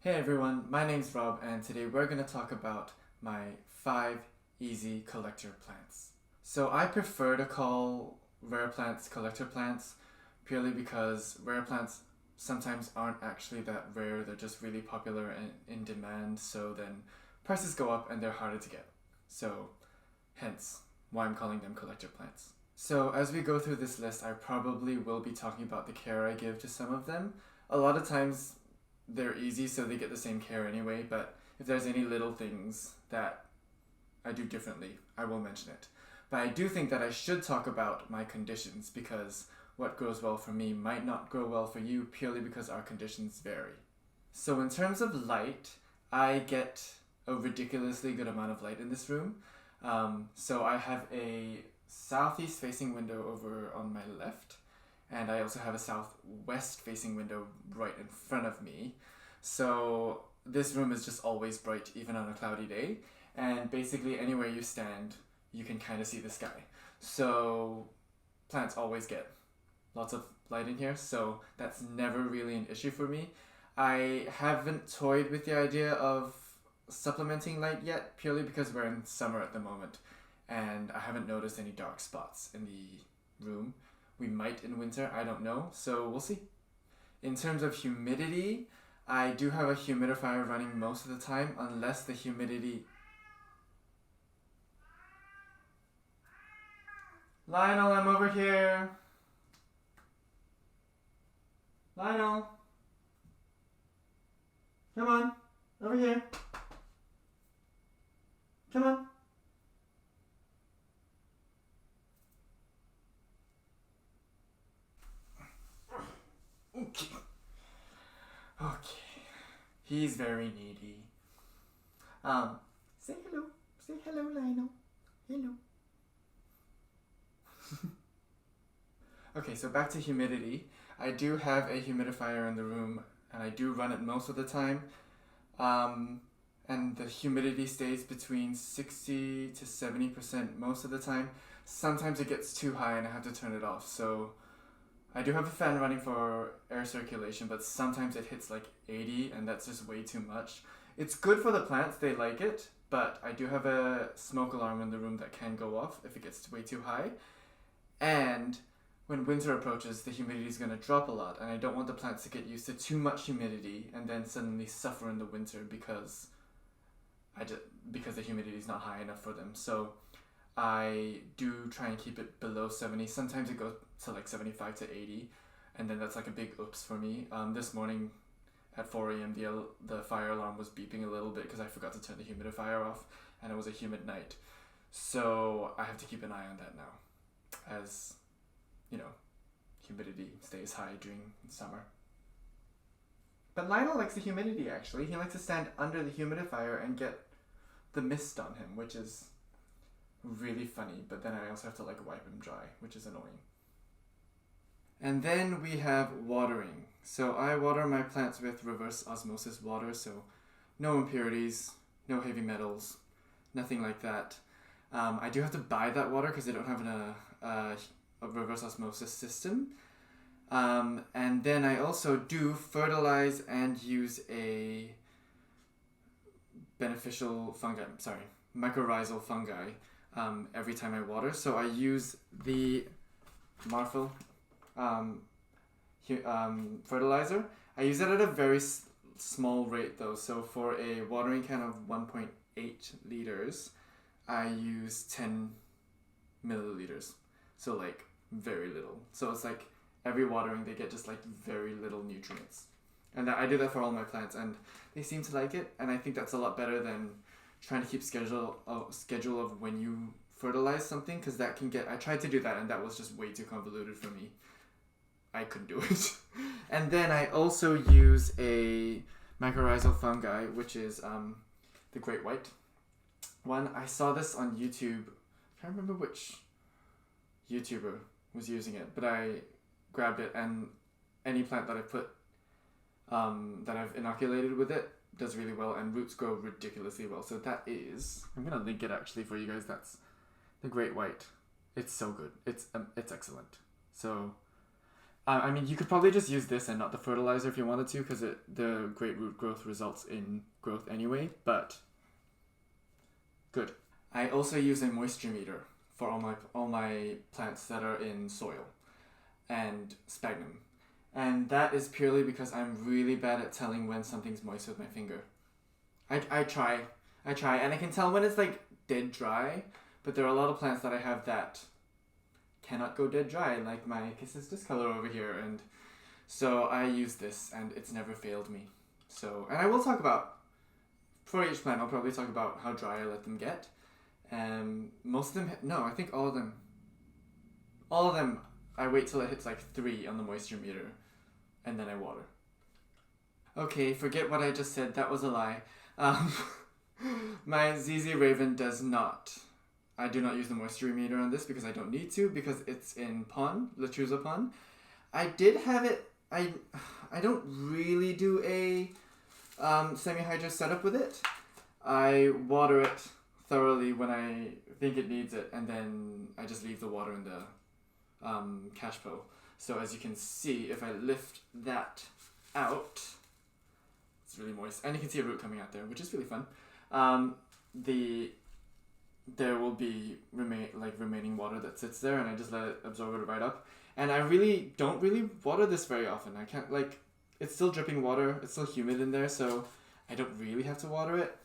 Hey everyone, my name's Rob and today we're going to talk about my 5 easy collector plants. So I prefer to call rare plants collector plants purely because rare plants sometimes aren't actually that rare, they're just really popular and in demand, so then prices go up and they're harder to get. So hence why I'm calling them collector plants. So as we go through this list, I probably will be talking about the care I give to some of them. A lot of times they're easy, so they get the same care anyway, but if there's any little things that I do differently, I will mention it. But I do think that I should talk about my conditions because what grows well for me might not grow well for you purely because our conditions vary. So in terms of light, I get a ridiculously good amount of light in this room. So I have a southeast facing window over on my left, and I also have a southwest facing window right in front of me. So this room is just always bright even on a cloudy day, and basically anywhere you stand you can kind of see the sky. So plants always get lots of light in here, so that's never really an issue for me. I haven't toyed with the idea of supplementing light yet purely because we're in summer at the moment and I haven't noticed any dark spots in the room. We might in winter, I don't know, so we'll see. In terms of humidity, I do have a humidifier running most of the time unless the humidity... Lionel, I'm over here! Lionel! Come on, over here! Come on! Okay. He's very needy. Say hello. Say hello, Lionel. Hello. Okay, so back to humidity. I do have a humidifier in the room, and I do run it most of the time. And the humidity stays between 60 to 70% most of the time. Sometimes it gets too high and I have to turn it off, so I do have a fan running for air circulation, but sometimes it hits like 80 and that's just way too much. It's good for the plants, they like it, but I do have a smoke alarm in the room that can go off if it gets way too high. And when winter approaches, the humidity is going to drop a lot, and I don't want the plants to get used to too much humidity and then suddenly suffer in the winter because the humidity is not high enough for them. So I do try and keep it below 70. Sometimes it goes to like 75 to 80, and then that's like a big oops for me. This morning at 4 a.m. the fire alarm was beeping a little bit because I forgot to turn the humidifier off, and it was a humid night. So I have to keep an eye on that now, as you know, humidity stays high during summer. But Lionel likes the humidity actually. He likes to stand under the humidifier and get the mist on him, which is really funny, but then I also have to like wipe him dry, which is annoying. And then we have watering. So I water my plants with reverse osmosis water, so no impurities, no heavy metals, nothing like that. I do have to buy that water because they don't have a reverse osmosis system. And then I also do fertilize and use a mycorrhizal fungi every time I water. So I use the Marphyl fertilizer. I use it at a very small rate though. So for a watering can of 1.8 liters, I use 10 milliliters. So like very little. So it's like every watering they get just like very little nutrients. And I do that for all my plants and they seem to like it, and I think that's a lot better than trying to keep schedule of when you fertilize something, because that can get... I tried to do that and that was just way too convoluted for me. I couldn't do it. And then I also use a mycorrhizal fungi, which is the great white one. I saw this on YouTube. I can't remember which YouTuber was using it, but I grabbed it, and any plant that I put that I've inoculated with it does really well, and roots grow ridiculously well. So that is... I'm gonna link it actually for you guys. That's the great white. It's so good. It's excellent. So I mean, you could probably just use this and not the fertilizer if you wanted to, because the great root growth results in growth anyway, but good. I also use a moisture meter for all my plants that are in soil and sphagnum. And that is purely because I'm really bad at telling when something's moist with my finger. I try, and I can tell when it's like dead dry, but there are a lot of plants that I have that cannot go dead dry, like my Kisses Discolor over here, and so I use this, and it's never failed me. So, and I will talk about, for each plant, I'll probably talk about how dry I let them get. Most of them, no, I think all of them, I wait till it hits like 3 on the moisture meter, and then I water. Okay, forget what I just said, that was a lie. My ZZ Raven does not. I do not use the moisture meter on this because I don't need to, because it's in pond, Latruza pond. I did have it, I don't really do a semi-hydro setup with it. I water it thoroughly when I think it needs it, and then I just leave the water in the cash po. So as you can see, if I lift that out, it's really moist, and you can see a root coming out there, which is really fun. There will be remaining water that sits there, and I just let it absorb it right up. And I really don't water this very often. I can't, it's still dripping water, it's still humid in there, so I don't really have to water it.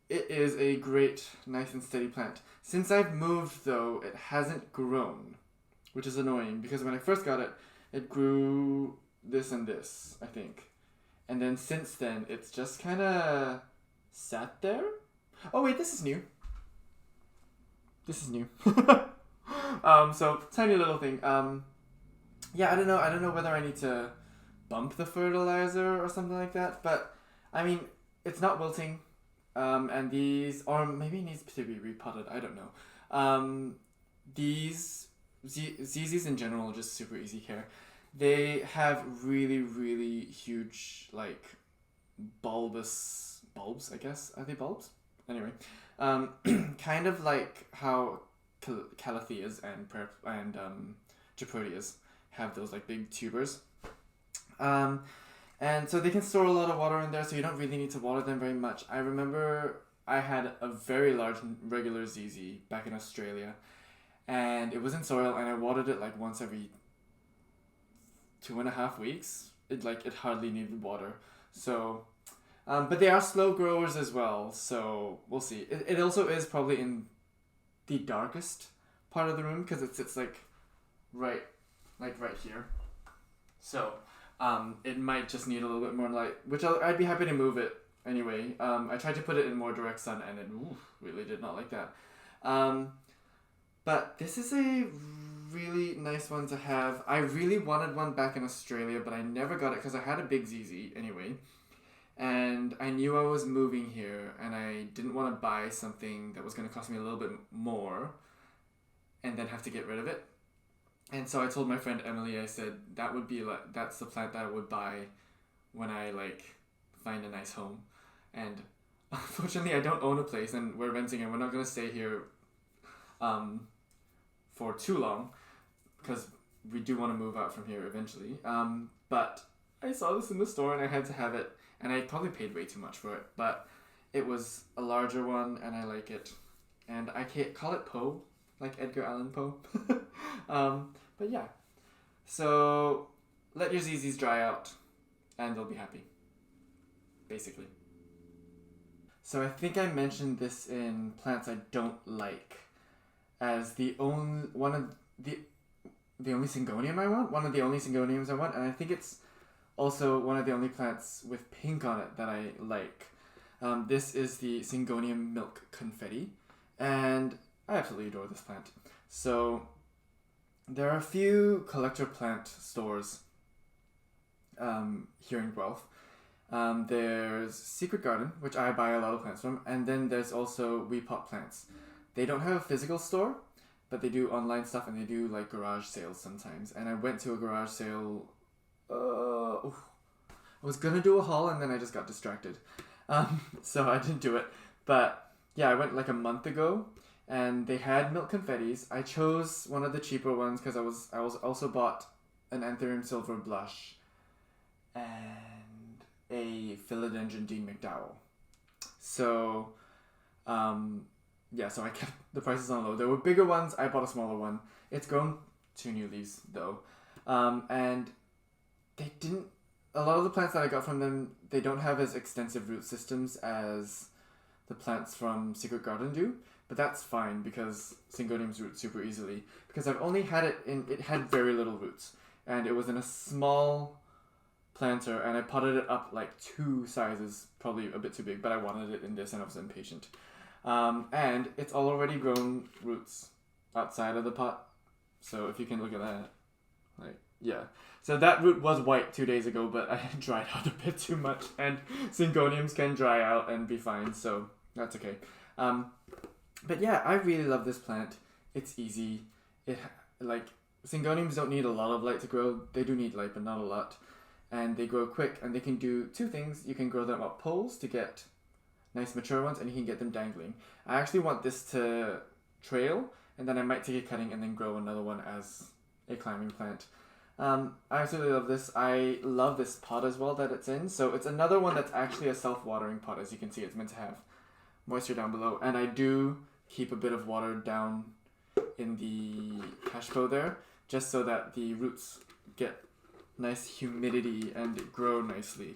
It is a great, nice and steady plant. Since I've moved though, it hasn't grown, which is annoying, because when I first got it, it grew this and this, I think. And then since then, it's just kind of sat there. Oh wait, this is new. So tiny little thing. Yeah, I don't know whether I need to bump the fertilizer or something like that, but I mean, it's not wilting. And these, or maybe it needs to be repotted, I don't know. These ZZs in general are just super easy care. They have really, really huge, bulbous bulbs, I guess. Are they bulbs? Anyway, kind of like how Calatheas and Gepardias have those big tubers. And so they can store a lot of water in there, so you don't really need to water them very much. I remember I had a very large regular ZZ back in Australia, and it was in soil, and I watered it once every 2.5 weeks. It hardly needed water. So, but they are slow growers as well, so we'll see. It also is probably in the darkest part of the room, because it sits right here. So, it might just need a little bit more light, which I'd be happy to move it anyway. I tried to put it in more direct sun, and it really did not like that. But this is a really nice one to have. I really wanted one back in Australia, but I never got it because I had a big ZZ anyway. And I knew I was moving here, and I didn't want to buy something that was going to cost me a little bit more and then have to get rid of it. And so I told my friend Emily, I said, that's the plant that I would buy when I find a nice home. And unfortunately I don't own a place, and we're renting, and we're not going to stay here for too long, because we do want to move out from here eventually. But I saw this in the store and I had to have it, and I probably paid way too much for it, but it was a larger one and I like it. And I can't call it Poe, like Edgar Allan Poe. But yeah, so let your ZZs dry out and they'll be happy, basically. So I think I mentioned this in plants I don't like as the only syngonium I want, one of the only syngoniums I want, and I think it's also one of the only plants with pink on it that I like. This is the Syngonium Milk Confetti, and I absolutely adore this plant. So there are a few collector plant stores here in Guelph. There's Secret Garden, which I buy a lot of plants from, and then there's also We Pot Plants. They don't have a physical store, but they do online stuff, and they do garage sales sometimes. And I went to a garage sale. I was gonna do a haul, and then I just got distracted, so I didn't do it. But yeah, I went a month ago, and they had milk confettis. I chose one of the cheaper ones because I was also bought an Antherium silver blush and a Philodendron McDowell. So, so I kept the prices on low. There were bigger ones. I bought a smaller one. It's grown 2 new leaves though, and they didn't. A lot of the plants that I got from them, they don't have as extensive root systems as the plants from Secret Garden do, but that's fine because Syngoniums root super easily. Because I've only had it had very little roots, and it was in a small planter, and I potted it up like 2 sizes, probably a bit too big, but I wanted it in this and I was impatient. And it's already grown roots outside of the pot, so if you can look at that, like, yeah. So that root was white 2 days ago, but I dried out a bit too much, and Syngoniums can dry out and be fine, so that's okay. But yeah, I really love this plant. It's easy. Syngoniums don't need a lot of light to grow. They do need light, but not a lot. And they grow quick, and they can do 2 things. You can grow them up poles to get nice mature ones, and you can get them dangling. I actually want this to trail, and then I might take a cutting and then grow another one as a climbing plant. I absolutely love this. I love this pot as well that it's in. So it's another one that's actually a self-watering pot. As you can see, it's meant to have moisture down below. And I do keep a bit of water down in the cash bow there, just so that the roots get nice humidity and grow nicely.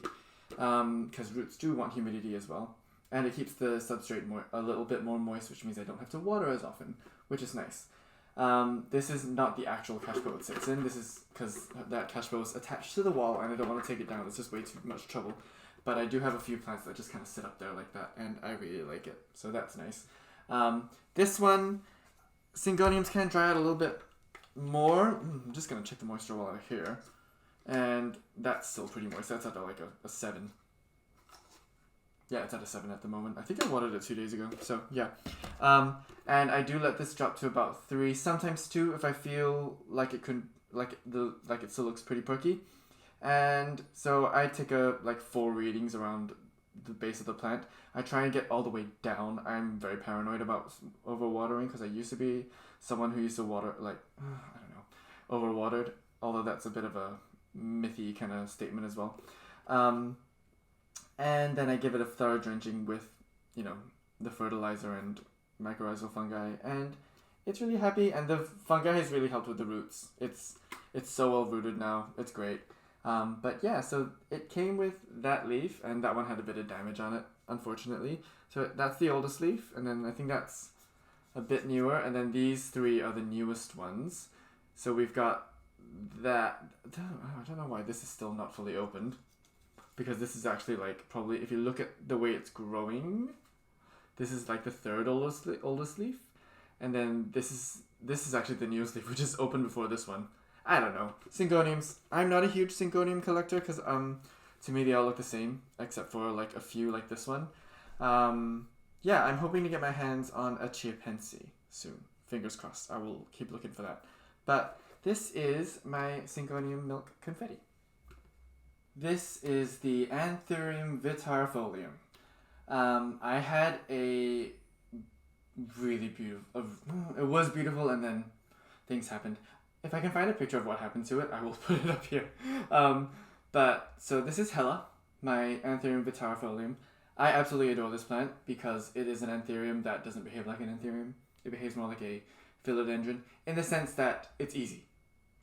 Because roots do want humidity as well. And it keeps the substrate a little bit more moist, which means I don't have to water as often, which is nice. This is not the actual cash bow it sits in. This is because that cash bow is attached to the wall and I don't want to take it down. It's just way too much trouble. But I do have a few plants that just kind of sit up there like that, and I really like it. So that's nice. This one, Syngoniums can dry out a little bit more. I'm just going to check the moisture while I'm here. And that's still pretty moist. That's at like a 7. Yeah, it's at a 7 at the moment. I think I watered it 2 days ago. So yeah. And I do let this drop to about 3, sometimes 2 if I feel like it still looks pretty perky. And so I take 4 readings around the base of the plant. I try and get all the way down. I'm very paranoid about overwatering because I used to be someone who used to water overwatered. Although that's a bit of a mythy kind of statement as well. And then I give it a thorough drenching with, the fertilizer and mycorrhizal fungi, and it's really happy. And the fungi has really helped with the roots. It's so well rooted now. It's great. But yeah, so it came with that leaf, and that one had a bit of damage on it, unfortunately. So that's the oldest leaf, and then I think that's a bit newer, and then these 3 are the newest ones. So we've got that. I don't know why this is still not fully opened, because this is actually probably, if you look at the way it's growing, this is the 3rd oldest leaf, and then this is actually the newest leaf, which is opened before this one. I don't know. Syngoniums. I'm not a huge Syngonium collector because to me they all look the same except for a few like this one. Yeah, I'm hoping to get my hands on a Chiapensi soon. Fingers crossed. I will keep looking for that. But this is my Syngonium milk confetti. This is the Antherium Vitarfolium. I had a really beautiful... it was beautiful, and then things happened. If I can find a picture of what happened to it, I will put it up here. So this is Hella, my Antherium Vitarfolium. I absolutely adore this plant because it is an Antherium that doesn't behave like an Antherium. It behaves more like a Philodendron in the sense that it's easy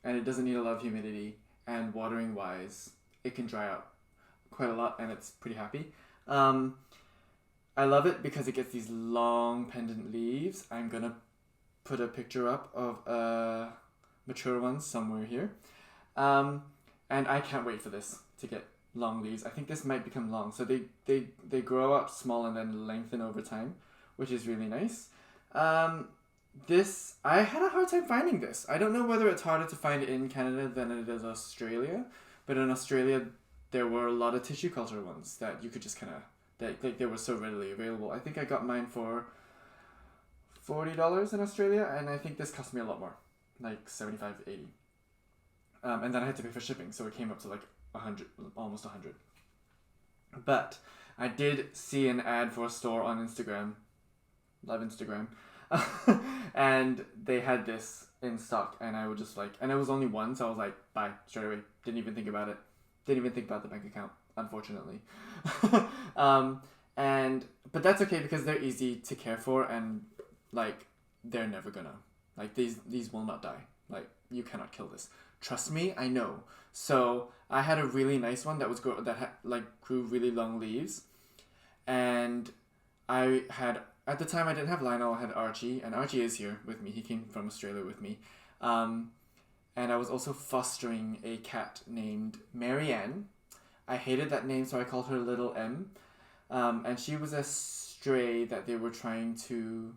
and it doesn't need a lot of humidity, and watering wise, it can dry out quite a lot and it's pretty happy. I love it because it gets these long pendant leaves. I'm gonna put a picture up of mature ones somewhere here. And I can't wait for this to get long leaves. I think this might become long. So they grow up small and then lengthen over time, which is really nice. I had a hard time finding this. I don't know whether it's harder to find in Canada than it is Australia, but in Australia there were a lot of tissue culture ones that you could just kind of, they were so readily available. I think I got mine for $40 in Australia, and I think this cost me a lot more, like $75, $80. And then I had to pay for shipping, so it came up to like $100, almost $100. But I did see an ad for a store on Instagram, love Instagram, And they had this in stock, and I would just like, and it was only one, so I was like, bye, straight away. Didn't even think about it. Didn't even think about the bank account, unfortunately. But that's okay because they're easy to care for, and like they're never gonna, like, these will not die. Like, you cannot kill this. Trust me, I know. So I had a really nice one that was grew really long leaves, and I had, at the time I didn't have Lionel. I had Archie, and Archie is here with me. He came from Australia with me, and I was also fostering a cat named Marianne. I hated that name, so I called her Little M. And she was a stray that they were trying to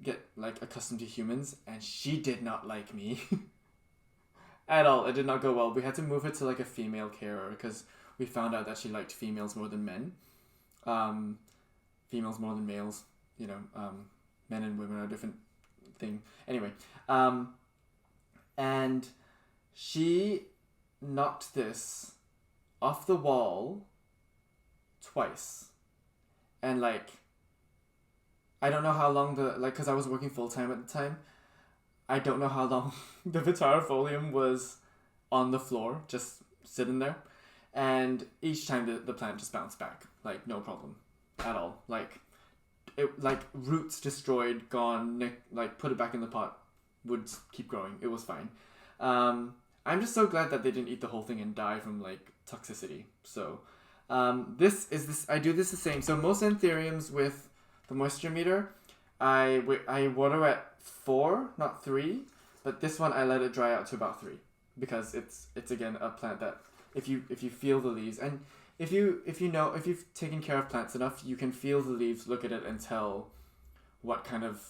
get accustomed to humans, and she did not like me at all. It did not go well. We had to move her to like a female carer because we found out that she liked females more than men. Females more than males. Men and women are a different thing. Anyway, and she knocked this off the wall twice, and like, I don't know how long because I was working full time at the time. I don't know how long the Vitarfolium was on the floor, just sitting there, and each time the plant just bounced back, like no problem at all. Like, it, like, roots destroyed, gone, like put it back in the pot, would keep growing. It was fine. I'm just so glad that they didn't eat the whole thing and die from like toxicity. So I do this the same. So most Antheriums with the moisture meter, I water at 4, not 3, but this one I let it dry out to about 3 because it's again a plant that if you feel the leaves, and if you've taken care of plants enough, you can feel the leaves, look at it, and tell what kind of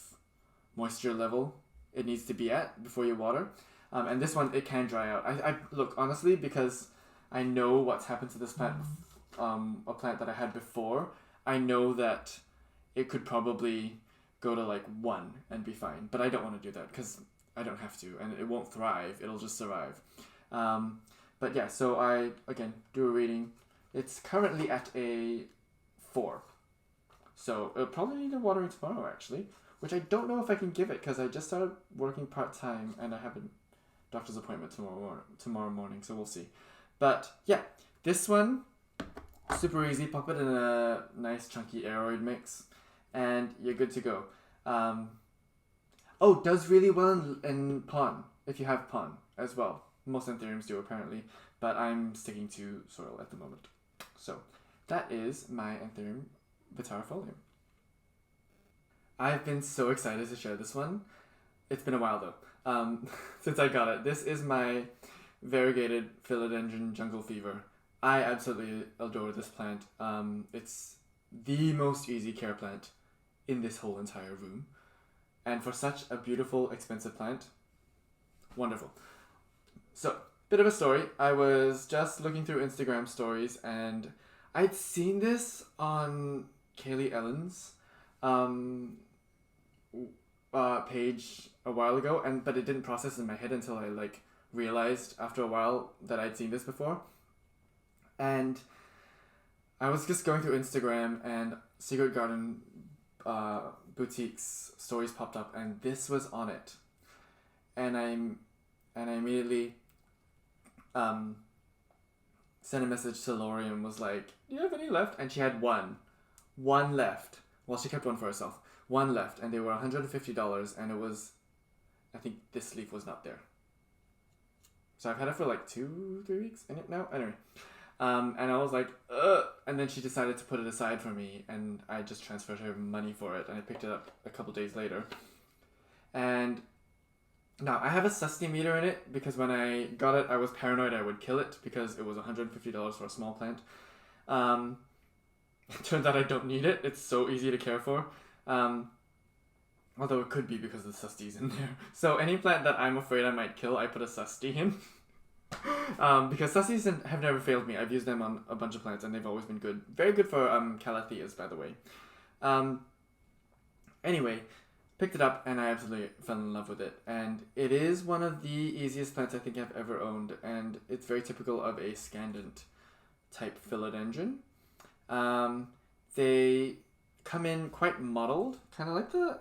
moisture level it needs to be at before you water. And this one, it can dry out. I look, honestly, because I know what's happened to this plant, a plant that I had before. I know that it could probably go to like 1 and be fine, but I don't want to do that because I don't have to, and it won't thrive. It'll just survive. But yeah, so I again do a reading. It's currently at a 4, so it'll probably need a watering tomorrow actually, which I don't know if I can give it because I just started working part-time and I have a doctor's appointment tomorrow morning, so we'll see. But yeah, this one, super easy. Pop it in a nice chunky aeroid mix and you're good to go. Does really well in pon, if you have pon as well. Most Antheriums do apparently, but I'm sticking to soil at the moment. So that is my Antherium Vitarfolium. I've been so excited to share this one. It's been a while though, since I got it. This is my variegated Philodendron Jungle Fever. I absolutely adore this plant. It's the most easy care plant in this whole entire room. And for such a beautiful, expensive plant, wonderful. So, bit of a story. I was just looking through Instagram stories and I'd seen this on Kaylee Ellen's page a while ago, but it didn't process in my head until I like realized after a while that I'd seen this before. And I was just going through Instagram and Secret Garden Boutique's stories popped up and this was on it. And I immediately sent a message to Lori and was like, do you have any left? And she had one left. Well, she kept one for herself. One left, and they were $150, and it was, I think this leaf was not there. So I've had it for like 2-3 weeks in it now. Anyway, and I was like, ugh. And then she decided to put it aside for me, and I just transferred her money for it, and I picked it up a couple days later. And now I have a sustain meter in it because when I got it, I was paranoid I would kill it because it was $150 for a small plant. It turns out I don't need it. It's so easy to care for. Although it could be because the susties in there. So any plant that I'm afraid I might kill, I put a sustie in. Because susties have never failed me. I've used them on a bunch of plants and they've always been good. Very good for calatheas, by the way. Anyway, picked it up and I absolutely fell in love with it. And it is one of the easiest plants I think I've ever owned. And it's very typical of a scandent type philodendron. They come in quite mottled, kind of like the.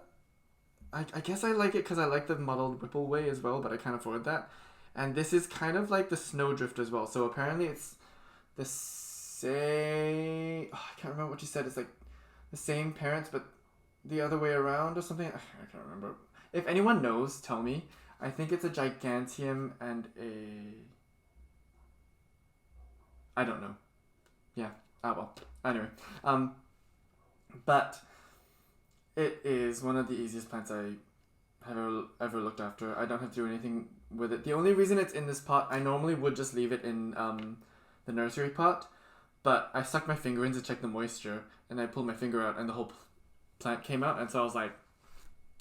I guess I like it because I like the mottled Whipple way as well, but I can't afford that. And this is kind of like the Snowdrift as well. So apparently it's the same. Oh, I can't remember what you said. It's like the same parents, but the other way around or something. I can't remember. If anyone knows, tell me. I think it's a Gigantium and a. I don't know. Yeah. Ah, well. Anyway. But it is one of the easiest plants I have ever looked after. I don't have to do anything with it. The only reason it's in this pot, I normally would just leave it in the nursery pot, but I stuck my finger in to check the moisture, and I pulled my finger out, and the whole plant came out, and so I was like,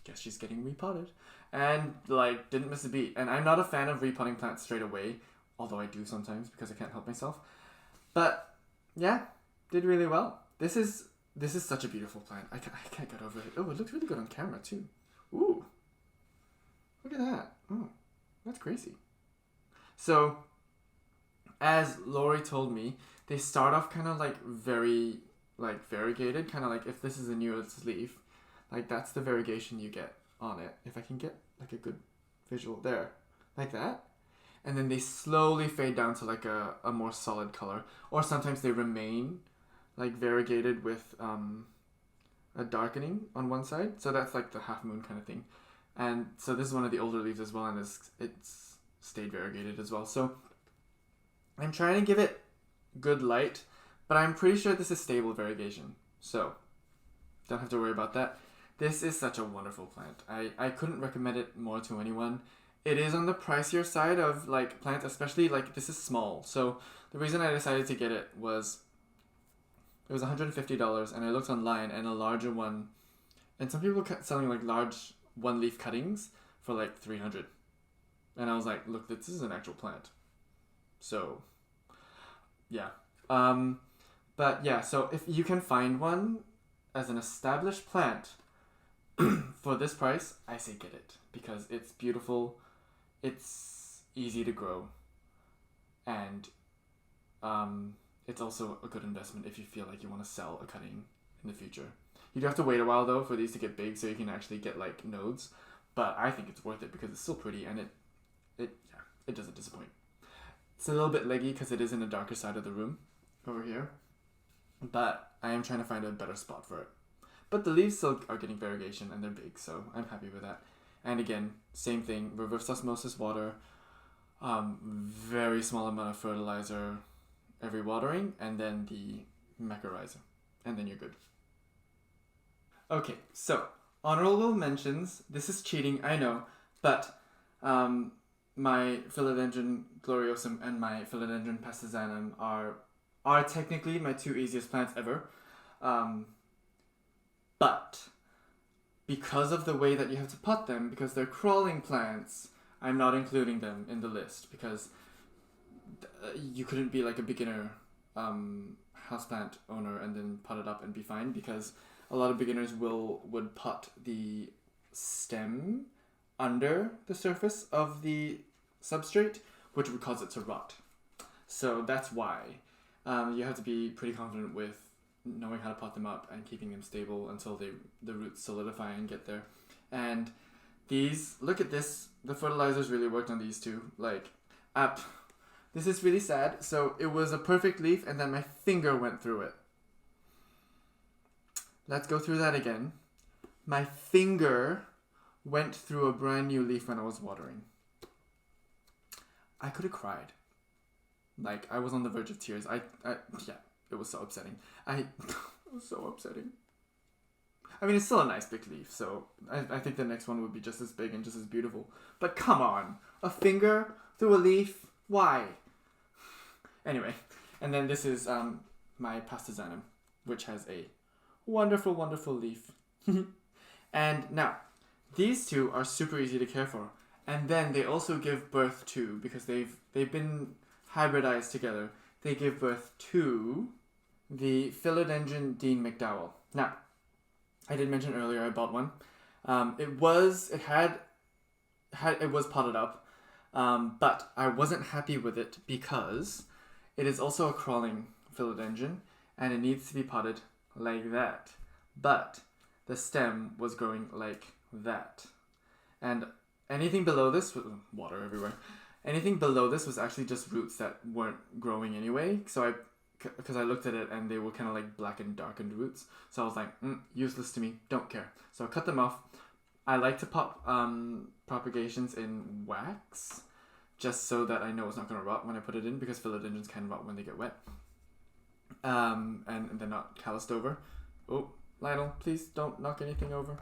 guess she's getting repotted. And, like, didn't miss a beat. And I'm not a fan of repotting plants straight away, although I do sometimes because I can't help myself. But, yeah, did really well. This is such a beautiful plant. I can't get over it. Oh, it looks really good on camera, too. Ooh. Look at that. Oh, that's crazy. So, as Lori told me, they start off kind of like very, like, variegated. Kind of like if this is the newest leaf, like that's the variegation you get on it. If I can get like a good visual there. Like that. And then they slowly fade down to like a more solid color. Or sometimes they remain like variegated with a darkening on one side. So that's like the half moon kind of thing. And so this is one of the older leaves as well, and it's stayed variegated as well. So I'm trying to give it good light, but I'm pretty sure this is stable variegation. So don't have to worry about that. This is such a wonderful plant. I couldn't recommend it more to anyone. It is on the pricier side of like plants, especially like this is small. So the reason I decided to get it was it was $150, and I looked online, and a larger one, and some people kept selling like large one leaf cuttings for like $300, and I was like, look, this is an actual plant. So yeah, but yeah, so if you can find one as an established plant for this price, I say get it, because it's beautiful, it's easy to grow, and it's also a good investment if you feel like you want to sell a cutting in the future. You do have to wait a while though for these to get big, so you can actually get like nodes, but I think it's worth it because it's still pretty, and it doesn't disappoint. It's a little bit leggy because it is in the darker side of the room over here, but I am trying to find a better spot for it. But the leaves still are getting variegation, and they're big, so I'm happy with that. And again, same thing, reverse osmosis water, very small amount of fertilizer every watering, and then the macrorhiza, and then you're good. Okay, so honorable mentions. This is cheating, I know, but my Philodendron gloriosum and my Philodendron pastizanum are technically my two easiest plants ever. But because of the way that you have to pot them, because they're crawling plants, I'm not including them in the list, because you couldn't be like a beginner houseplant owner and then pot it up and be fine, because a lot of beginners would pot the stem under the surface of the substrate, which would cause it to rot. So that's why you have to be pretty confident with knowing how to pot them up and keeping them stable until the roots solidify and get there. And these, look at this, the fertilizers really worked on these two. Like, this is really sad. So it was a perfect leaf, and then my finger went through it. Let's go through that again. My finger went through a brand new leaf when I was watering. I could have cried. Like, I was on the verge of tears. Yeah, it was so upsetting. It was so upsetting. I mean, it's still a nice big leaf, so I think the next one would be just as big and just as beautiful. But come on, a finger through a leaf? Why? Anyway, and then this is my pastizanum, which has a wonderful, wonderful leaf. And now, these two are super easy to care for. And then they also give birth to, because they've been hybridized together, they give birth to the Philodendron Dean McDowell. Now, I did mention earlier I bought one. It was potted up, but I wasn't happy with it because it is also a crawling philodendron, and it needs to be potted like that. but the stem was growing like that. And anything below this, water everywhere, anything below this was actually just roots that weren't growing anyway. So because I looked at it and they were kind of like black and darkened roots. So I was like, useless to me, don't care. So I cut them off. I like to pop propagations in wax, just so that I know it's not going to rot when I put it in, because philodendrons can rot when they get wet. And they're not calloused over. Oh, Lionel, please don't knock anything over.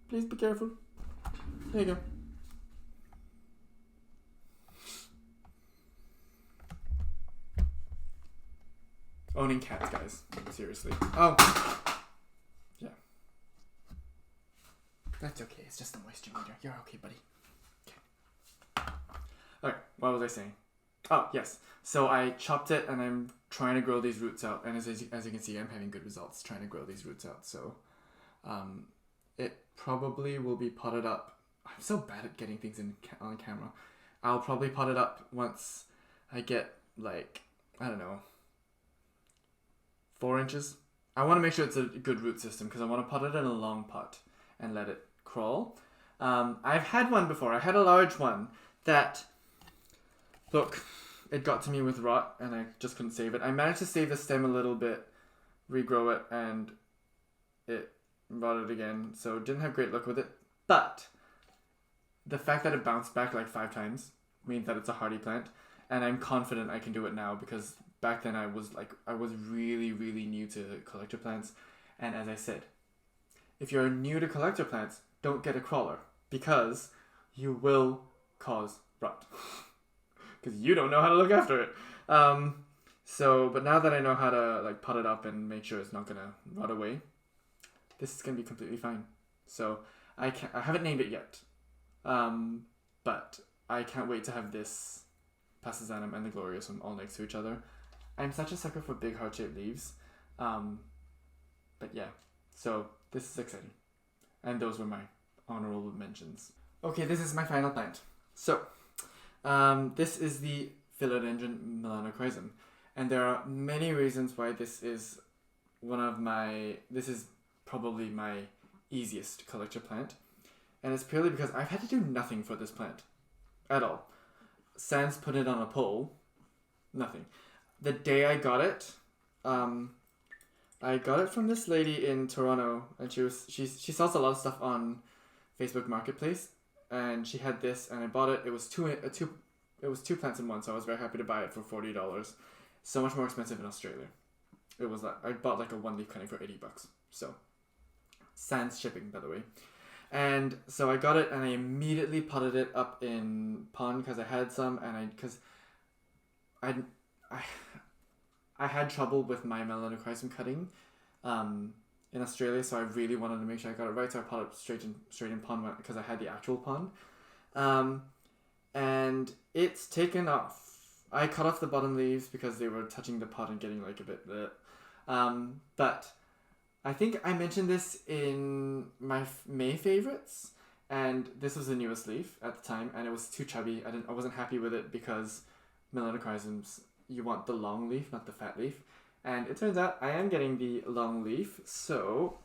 Please be careful. There you go. Owning cats, guys. Seriously. Oh. Yeah. That's okay. It's just a moisture meter. You're okay, buddy. Okay. Alright, what was I saying? Oh, yes. So I chopped it and I'm trying to grow these roots out. And as you can see, I'm having good results trying to grow these roots out. So it probably will be potted up. I'm so bad at getting things on camera. I'll probably pot it up once I get, like, I don't know, 4 inches. I want to make sure it's a good root system because I want to pot it in a long pot and let it crawl. I've had one before. I had a large one that, look, it got to me with rot and I just couldn't save it. I managed to save the stem a little bit, regrow it, and it rotted again. So didn't have great luck with it. But the fact that it bounced back like 5 times means that it's a hardy plant. And I'm confident I can do it now because back then I was really, really new to collector plants. And as I said, if you're new to collector plants, don't get a crawler because you will cause rot because you don't know how to look after it. But now that I know how to like pot it up and make sure it's not gonna rot away, this is gonna be completely fine. So I haven't named it yet, but I can't wait to have this Passasanum and the Gloriosum all next to each other. I'm such a sucker for big heart-shaped leaves. But yeah, so this is exciting. And those were my honorable mentions. Okay, this is my final plant. So, this is the Philodendron Melanocrism. And there are many reasons why this is probably my easiest collector plant. And it's purely because I've had to do nothing for this plant. At all. Sans put it on a pole. Nothing. The day I got it, I got it from this lady in Toronto, and she sells a lot of stuff on Facebook Marketplace, and she had this, and I bought it. It was two plants in one, so I was very happy to buy it for $40. So much more expensive in Australia. It was like I bought like a 1-leaf cutting for $80. So, sans shipping, by the way. And so I got it, and I immediately potted it up in pond because I had some, and because I had trouble with my Melanocrism cutting in Australia, so I really wanted to make sure I got it right. So I potted it straight in pond because I had the actual pond, and it's taken off. I cut off the bottom leaves because they were touching the pot and getting like a bit, but I think I mentioned this in my May favorites, and this was the newest leaf at the time, and it was too chubby. I wasn't happy with it because Melanocrisms, you want the long leaf, not the fat leaf. And it turns out I am getting the long leaf, so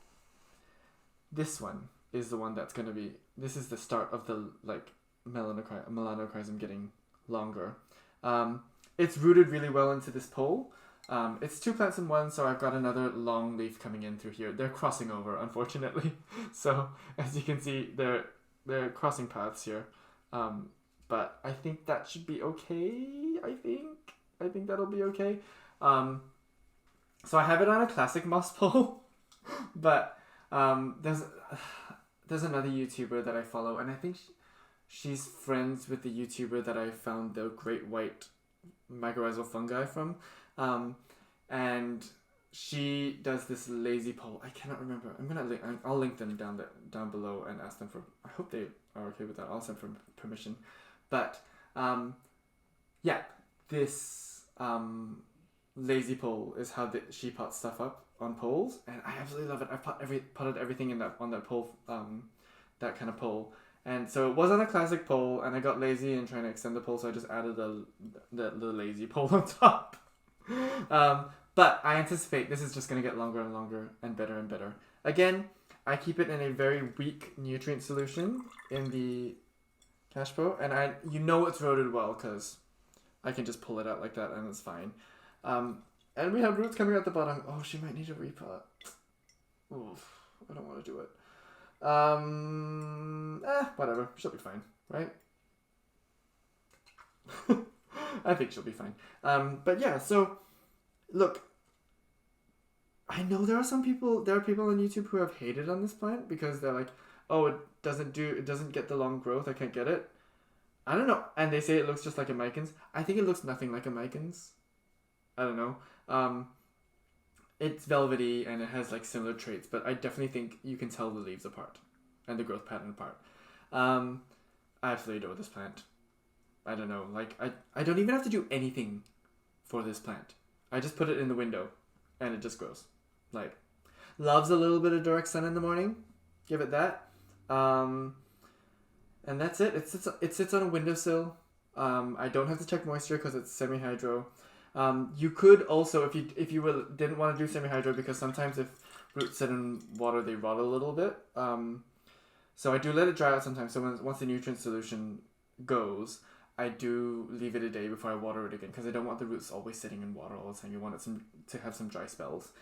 this one is the one that's going to be, this is the start of the like Melanocrism getting longer. It's rooted really well into this pole. It's 2 plants in one, so I've got another long leaf coming in through here. They're crossing over, unfortunately. So as you can see, they're crossing paths here. But I think that should be okay. I think that'll be okay. So I have it on a classic moss pole, but there's another YouTuber that I follow, and I think she's friends with the YouTuber that I found the great white mycorrhizal fungi from. And she does this lazy pole. I cannot remember. I'll link them down below and ask them for. I hope they are okay with that. I'll send for permission. But yeah, this lazy pole is how she pots stuff up on poles, and I absolutely love it. I've potted everything on that pole, that kind of pole. And so it was on a classic pole, and I got lazy in trying to extend the pole, so I just added the lazy pole on top. But I anticipate this is just going to get longer and longer and better. Again, I keep it in a very weak nutrient solution in the Cash Pro, and it's rooted well because I can just pull it out like that and it's fine. And we have roots coming out the bottom. Oh, she might need a repot. Oof, I don't want to do it. Whatever. She'll be fine, right? I think she'll be fine. But yeah, so look, I know there are people on YouTube who have hated on this plant because they're like, oh, it doesn't get the long growth. I can't get it. I don't know. And they say it looks just like a Mican's. I think it looks nothing like a Mican's. I don't know. It's velvety and it has like similar traits, but I definitely think you can tell the leaves apart and the growth pattern apart. I absolutely adore this plant. I don't know, like I don't even have to do anything for this plant. I just put it in the window and it just grows. Like, loves a little bit of direct sun in the morning. Give it that. And that's it. It sits on a windowsill. I don't have to check moisture because it's semi-hydro. You could also, if you didn't want to do semi-hydro, because sometimes if roots sit in water, they rot a little bit. So I do let it dry out sometimes. So once the nutrient solution goes, I do leave it a day before I water it again because I don't want the roots always sitting in water all the time. You want it to have some dry spells.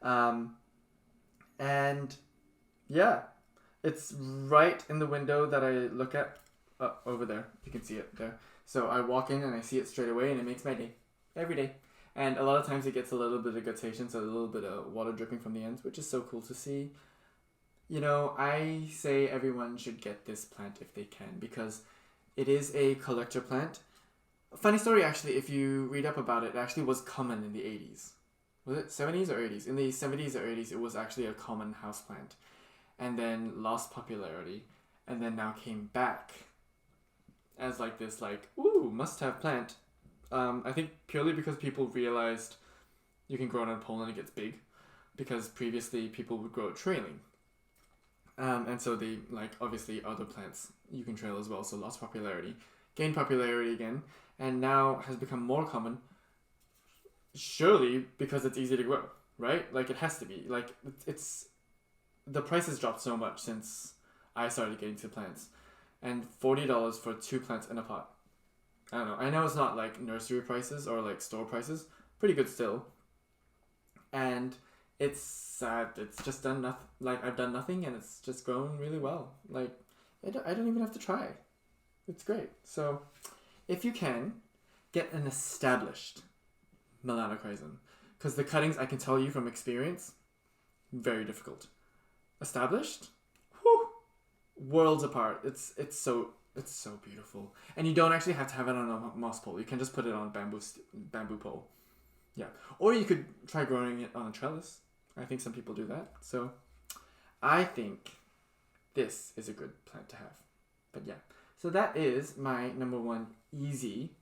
And yeah, it's right in the window that I look at over there. You can see it there. So I walk in and I see it straight away and it makes my day. Every day. And a lot of times it gets a little bit of guttation, so a little bit of water dripping from the ends, which is so cool to see. You know, I say everyone should get this plant if they can because it is a collector plant. Funny story, actually, if you read up about it, it actually was common in the 80s. Was it 70s or 80s? In the 70s or 80s, it was actually a common houseplant. And then lost popularity. And then now came back as like this, ooh, must-have plant. I think purely because people realized you can grow it on a pole and it gets big. Because previously people would grow it trailing. And so they, obviously other plants you can trail as well, so lost popularity. Gained popularity again, and now has become more common. Surely because it's easy to grow, right? It has to be. It's the price has dropped so much since I started getting to plants. And $40 for 2 plants in a pot. I don't know. I know it's not like nursery prices or like store prices. Pretty good still. And it's sad. It's just done nothing. I've done nothing and it's just grown really well. I don't even have to try. It's great. So if you can, get an established Melanocrism. Because the cuttings, I can tell you from experience, very difficult. Established? Whew, worlds apart. It's so beautiful. And you don't actually have to have it on a moss pole. You can just put it on a bamboo pole. Yeah. Or you could try growing it on a trellis. I think some people do that. So I think this is a good plant to have. But yeah. So that is my number 1 easy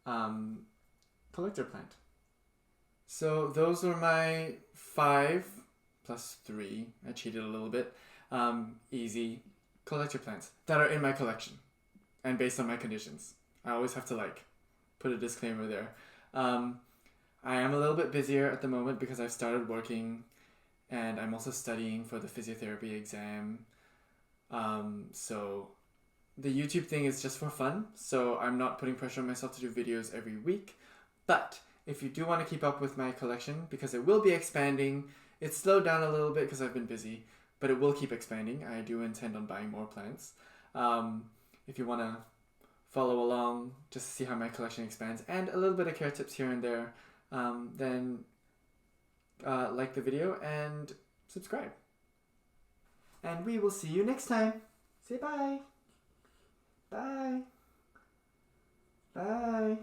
collector plant. So those were my 5 plus 3. I cheated a little bit. Easy collector plants that are in my collection and based on my conditions. I always have to put a disclaimer there. I am a little bit busier at the moment because I've started working and I'm also studying for the physiotherapy exam. So the YouTube thing is just for fun, so I'm not putting pressure on myself to do videos every week. But if you do want to keep up with my collection, because it will be expanding, it's slowed down a little bit because I've been busy, but it will keep expanding. I do intend on buying more plants. If you want to follow along just to see how my collection expands and a little bit of care tips here and there, then like the video and subscribe. And we will see you next time. Say bye. Bye. Bye.